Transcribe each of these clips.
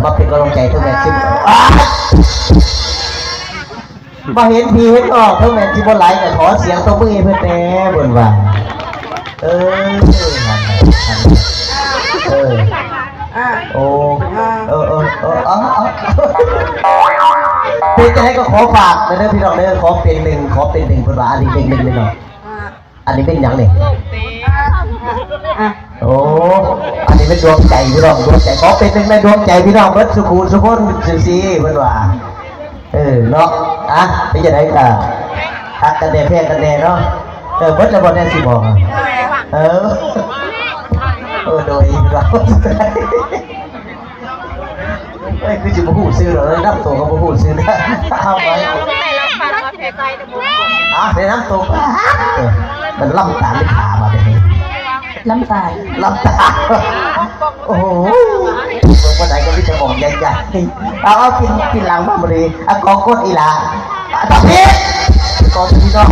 มาเป็นกำลังใจทุกแมตช์มาเห็นพีเห็นออกทุกแมตช์ที่บนไหลแต่ขอเสียงตัวมือเพื่อนแน่บนว่าโอ้เป็นจะให้ก็ขอฝากนะเด้อพี่น้องเด้อขอเป็นหนึ่งเพื่อนว่าอันนี้เป็นหนึ่งเลยเนาะอันนี้เป็นอย่างนี่โอ้อันนี้เป็นดวงใจพี่น้องดวงใจขอเป็นหนึ่งในดวงใจพี่น้องเบิดสุขุมสุขนสีเพื่อนว่าเนาะเป็นจะได้กันกันแน่เพียงกันแน่เนาะเบิดแล้วบอลแน่สิบอกโดยเราคือจะมาพูดซื้อหรอน้ำตัวก็มาพูดซื้อนะเอาไว้ในน้ำตัวมันล่ำตาหรือขามาเลยล่ำตาโอ้โหวันไหนก็วิจารณ์ใหญ่ๆเอากินหลังบ้านมาเลยกองก้นอีหลาตับเพชรกองพี่น้อง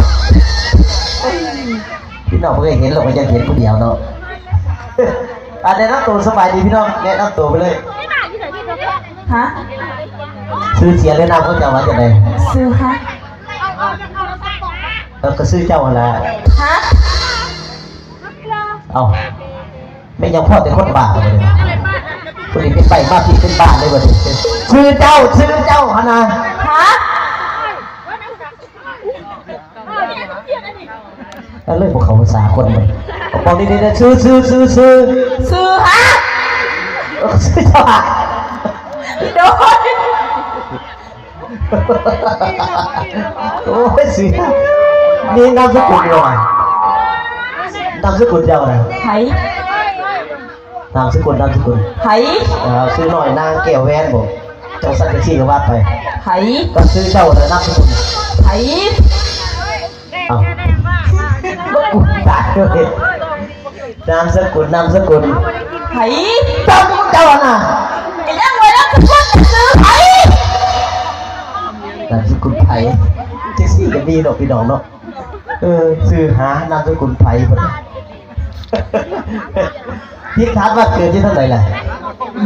เพิ่งเห็นหรอกมันจะเห็นคนเดียวเนาะแนะนำตัวสบายดีพี่น้องแนะนำตัวไปเลยฮะซื้อเสียเลยนะพวกเจ้ามาจากไหนซื้อฮะก็ซื้อเจ้าอะไรฮะเอาไม่ยังพ่อแต่คนบ้าเลยคนนี้เป็นไปมากที่เป็นบ้าเลยวันนี้ซื้อเจ้าฮะนะฮะแล้วเลยพวกเขาภาษาคนเลยบอกดีๆนะซื้อฮะซื้อเจ้าโดนโอ้ยสินี่นามสกุลเดียวนามสกุลเจ้าอะไรไผ่นามสกุลไผ่ซื้อหน่อยนางแก้วแวนบอกเจ้าสักทีก็ว่าไปไผ่ก็ซื้อเจ้าเลยนามสกุลไผ่กูตายเลยนามสกุลไผ่เจ้าน่ะยังไว้แล้วจะพูดซื้อไผ่นามสกุลไผ่เจสซี่กับดีดอกพี่น้องเนาะซื้อหานามสกุลไผ่คนพี่ทัศน์ว่าเกิดที่เท่าไหร่ล่ะ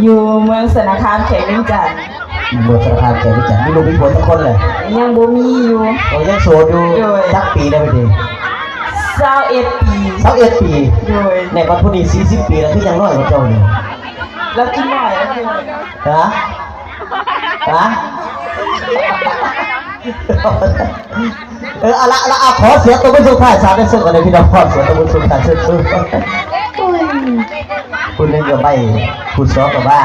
อยู่เมืองสนาคามเขตวิจันทร์เมืองสนาคามเขตวิจันทร์มีลูกมีผัวทุกคนเลยยังบ่มีอยู่ยังโสดอยู่สักปีได้ไหมดี21 ปีโดยในวันพุธนี้40 ปีแล้วที่ยังน้อยกว่าเจ้าเนี่ยแล้วกินหน่อยฮะละขอเสียตัวผู้ชมถ่ายสารได้สึกกันเลยพี่น้องขอเสียตัวผู้ชมถ่ายสึกคุณเล่นกับใบคุณซ้อกับบ้า